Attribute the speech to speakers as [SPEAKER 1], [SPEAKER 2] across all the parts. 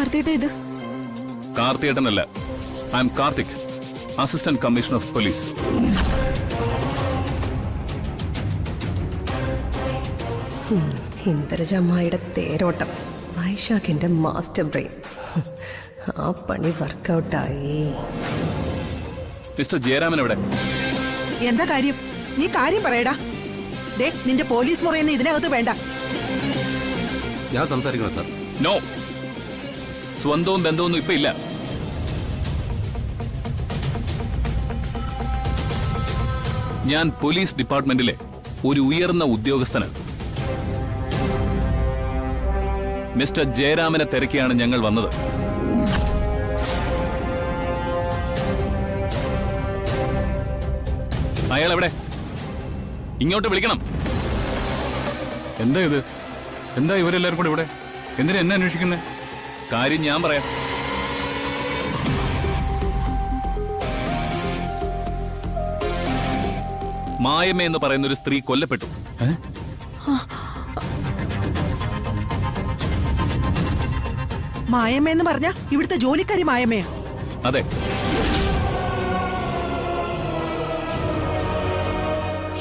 [SPEAKER 1] കാർത്തിയേട്ട ഇത്?
[SPEAKER 2] കാർത്തിയേട്ടനല്ല, I am Karthik, assistant commissioner of police.
[SPEAKER 1] ഇന്ദരജമ്മായിയുടെ തേരോട്ടം, വൈശാഖിന്റെ മാസ്റ്റർ ബ്രെയിൻ. ആ പണി വർക്കൗട്ടായി.
[SPEAKER 2] മിസ്റ്റർ ജയരാമൻ എവിടെ?
[SPEAKER 3] എന്താ കാര്യം? നീ കാര്യം പറയടാ. ദേ, നിന്റെ പോലീസ് മുറിയെന്ന് ഇതിനകത്ത് വേണ്ട.
[SPEAKER 4] ഞാൻ സംസാരിക്കണം സാർ.
[SPEAKER 2] നോ, സ്വന്തവും ബന്ധമൊന്നും ഇപ്പൊ ഇല്ല. ഞാൻ പോലീസ് ഡിപ്പാർട്ട്മെന്റിലെ ഒരു ഉയർന്ന ഉദ്യോഗസ്ഥന്. മിസ്റ്റർ ജയരാമനെ തിരക്കിയാണ് ഞങ്ങൾ വന്നത്. അയാൾ എവിടെ? ഇങ്ങോട്ട് വിളിക്കണം.
[SPEAKER 5] എന്താ ഇത്? എന്താ ഇവരെല്ലാരും കൂടെ ഇവിടെ? എന്തിനാ എന്നെ അന്വേഷിക്കുന്നേ?
[SPEAKER 2] കാര്യം ഞാൻ പറയാം. മായമ്മ എന്ന് പറയുന്ന ഒരു സ്ത്രീ കൊല്ലപ്പെട്ടു.
[SPEAKER 3] മായമ്മയെന്ന് പറഞ്ഞ ഇവിടുത്തെ ജോലിക്കാരി മായമ്മയോ?
[SPEAKER 2] അതെ.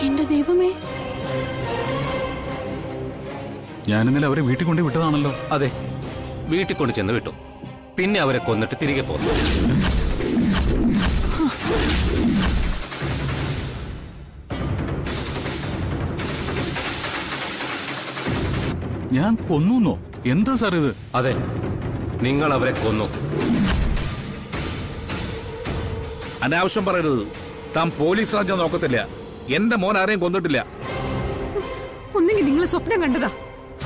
[SPEAKER 1] എന്റെ ദൈവമേ,
[SPEAKER 5] ഞാനിന്നലെ അവരെ വീട്ടിൽ കൊണ്ട് വിട്ടതാണല്ലോ.
[SPEAKER 4] അതെ, വീട്ടിൽ കൊണ്ട് ചെന്ന് വിട്ടു. പിന്നെ അവരെ കൊന്നിട്ട് തിരികെ പോന്നു.
[SPEAKER 5] ഞാൻ കൊന്നോ? എന്താ സാർ ഇത്?
[SPEAKER 4] അതെ, നിങ്ങൾ അവരെ കൊന്നു.
[SPEAKER 6] അനാവശ്യം പറയരുത്. താൻ പോലീസ് രാജ്യം നോക്കത്തില്ല. എന്റെ മോൻ ആരെയും കൊന്നിട്ടില്ല.
[SPEAKER 3] ഒന്നെങ്കിൽ നിങ്ങൾ സ്വപ്നം കണ്ടതാ,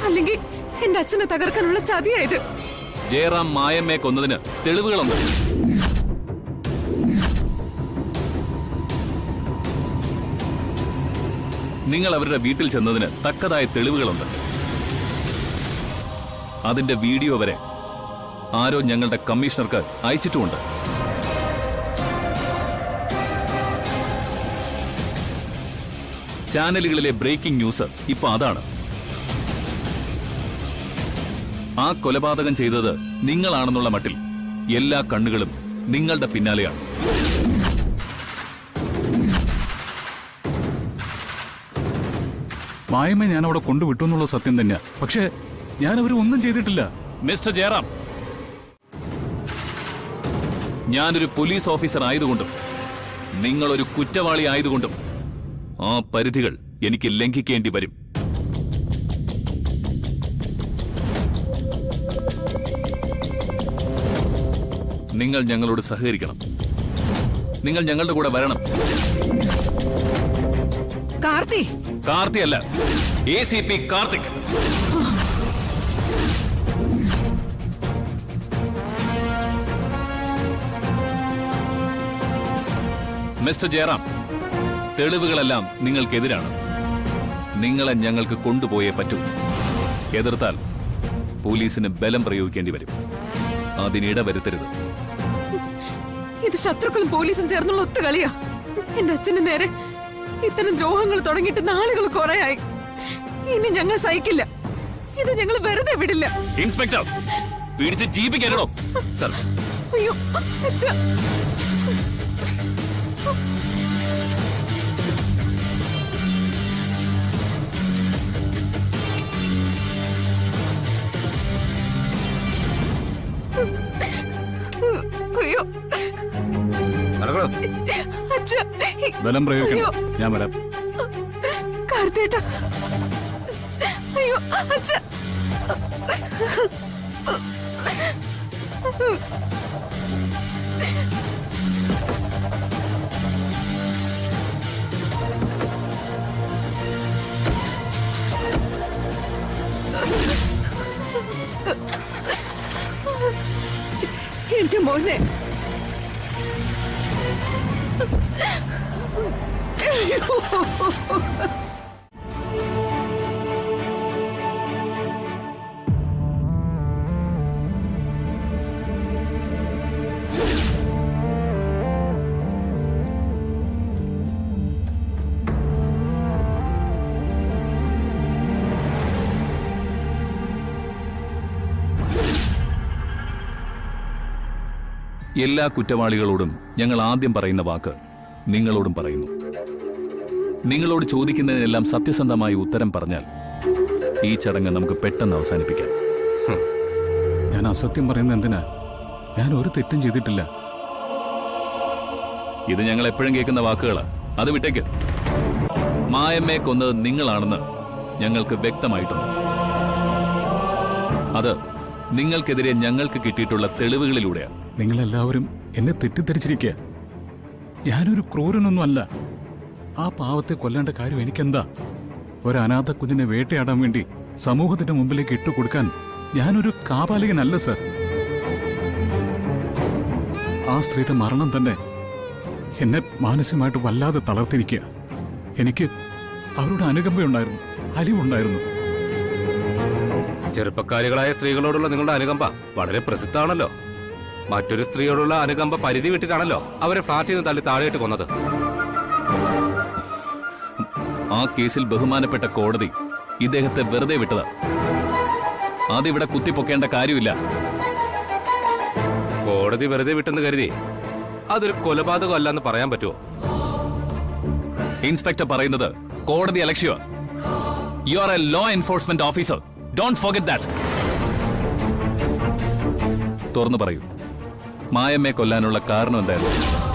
[SPEAKER 3] അല്ലെങ്കിൽ എന്റെ അച്ഛനെ തകർക്കാനുള്ള ചതിയായത്.
[SPEAKER 2] ജയറാം മായമ്മയെ കൊന്നതിന് തെളിവുകളുണ്ട്. നിങ്ങൾ അവരുടെ വീട്ടിൽ ചെന്നതിന് തക്കതായ തെളിവുകളുണ്ട്. അതിന്റെ വീഡിയോ വരെ ആരോ ഞങ്ങളുടെ കമ്മീഷണർക്ക് അയച്ചിട്ടുമുണ്ട്. ചാനലുകളിലെ ബ്രേക്കിംഗ് ന്യൂസ് ഇപ്പൊ അതാണ്. ആ കൊലപാതകം ചെയ്തത് നിങ്ങളാണെന്നുള്ള മട്ടിൽ എല്ലാ കണ്ണുകളും നിങ്ങളുടെ പിന്നാലെയാണ്.
[SPEAKER 5] മായമ്മ ഞാൻ അവിടെ കൊണ്ടുവിട്ടു എന്നുള്ള സത്യം തന്നെയാ. പക്ഷേ ഞാൻ അവര് ഒന്നും ചെയ്തിട്ടില്ല.
[SPEAKER 2] മിസ്റ്റർ ജയറാം, ഞാനൊരു പോലീസ് ഓഫീസർ ആയതുകൊണ്ടും നിങ്ങളൊരു കുറ്റവാളി ആയതുകൊണ്ടും ആ പരിധികൾ എനിക്ക് ലംഘിക്കേണ്ടി വരും. നിങ്ങൾ ഞങ്ങളോട് സഹകരിക്കണം. നിങ്ങൾ ഞങ്ങളുടെ കൂടെ വരണം. കാർത്തി അല്ല, ACP കാർത്തിക്. മിസ്റ്റർ ജയറാം, തെളിവുകളെല്ലാം നിങ്ങൾക്കെതിരാണ്. നിങ്ങളെ ഞങ്ങൾക്ക് കൊണ്ടുപോയേ പറ്റൂ. എതിർത്താൽ പോലീസിന് ബലം പ്രയോഗിക്കേണ്ടി വരും. അതിനിട വരുത്തരുത്.
[SPEAKER 3] ഇത് ശത്രുക്കളും പോലീസും ചേർന്നുള്ള ഒത്തുകളിയാ. എന്റെ അച്ഛന് നേരെ ഇത്തരം ദ്രോഹങ്ങൾ തുടങ്ങിയിട്ട് നാളുകൾ കുറെയായി. ഇനി ഞങ്ങൾ സഹിക്കില്ല. ഇത് ഞങ്ങൾ വെറുതെ വിടില്ല.
[SPEAKER 2] ഇൻസ്പെക്ടർ, പിടിച്ച് ജീപ്പിക്കരുടോ.
[SPEAKER 4] സർ,
[SPEAKER 3] അയ്യോ അച്ഛാ. അയ്യോ അച്ഛാ,
[SPEAKER 5] ബലം പ്രയോഗിക്കണം. ഞാൻ വരാം.
[SPEAKER 3] കാർത്തിയേട്ടാ, അയ്യോ അച്ഛാ. എന്റെ മോനെ.
[SPEAKER 2] എല്ലാ കുറ്റവാളികളോടും ഞങ്ങൾ ആദ്യം പറയുന്ന വാക്ക് നിങ്ങളോടും പറയുന്നു. നിങ്ങളോട് ചോദിക്കുന്നതിനെല്ലാം സത്യസന്ധമായി ഉത്തരം പറഞ്ഞാൽ ഈ ചടങ്ങ് നമുക്ക് പെട്ടെന്ന് അവസാനിപ്പിക്കാം.
[SPEAKER 5] ഞാൻ അസത്യം പറയുന്നത് എന്തിനാ? ഞാൻ ഒരു തെറ്റും ചെയ്തിട്ടില്ല.
[SPEAKER 2] ഇത് ഞങ്ങൾ എപ്പോഴും കേൾക്കുന്ന വാക്കുകളാ. അത് വിട്ടേക്ക്. മായമ്മയെ കൊന്നത് നിങ്ങളാണെന്ന് ഞങ്ങൾക്ക് വ്യക്തമായിട്ടുണ്ട്. അത് നിങ്ങൾക്കെതിരെ ഞങ്ങൾക്ക് കിട്ടിയിട്ടുള്ള തെളിവുകളിലൂടെയാണ്.
[SPEAKER 5] നിങ്ങളെല്ലാവരും എന്നെ തെറ്റിദ്ധരിച്ചിരിക്കുക. ഞാനൊരു ക്രൂരനൊന്നും അല്ല. ആ പാവത്തെ കൊല്ലേണ്ട കാര്യം എനിക്കെന്താ? ഒരു അനാഥ കുഞ്ഞിനെ വേട്ടയാടാൻ വേണ്ടി സമൂഹത്തിന്റെ മുമ്പിലേക്ക് ഇട്ടുകൊടുക്കാൻ ഞാനൊരു കാപാലികനല്ല സർ. ആ സ്ത്രീയുടെ മരണം തന്നെ എന്നെ മാനസികമായിട്ട് വല്ലാതെ തളർത്തിരിക്കുക. എനിക്ക് അവരുടെ അനുകമ്പയുണ്ടായിരുന്നു, അലിവുണ്ടായിരുന്നു.
[SPEAKER 4] ചെറുപ്പക്കാരികളായ സ്ത്രീകളോടുള്ള നിങ്ങളുടെ അനുകമ്പ വളരെ പ്രസിദ്ധമാണല്ലോ. മറ്റൊരു സ്ത്രീയോടുള്ള അനുകമ്പ പരിധി വിട്ടിട്ടാണല്ലോ അവരെ ഫ്ളാറ്റിൽ നിന്ന് തള്ളി താഴെയിട്ട് കൊന്നത്.
[SPEAKER 2] ആ കേസിൽ ബഹുമാനപ്പെട്ട കോടതി ഇദ്ദേഹത്തെ വെറുതെ വിട്ടതാ. അതിവിടെ കുത്തിപ്പൊക്കേണ്ട കാര്യമില്ല.
[SPEAKER 4] കോടതി വെറുതെ വിട്ടെന്ന് കരുതി അതൊരു കൊലപാതകം അല്ലെന്ന് പറയാൻ പറ്റുമോ?
[SPEAKER 2] ഇൻസ്പെക്ടർ പറയുന്നത് കോടതി അലക്ഷ്യ. You are a law enforcement officer. Don't forget that. തുറന്നു പറയൂ, മായമ്മയെ കൊല്ലാനുള്ള കാരണം എന്തായിരുന്നു?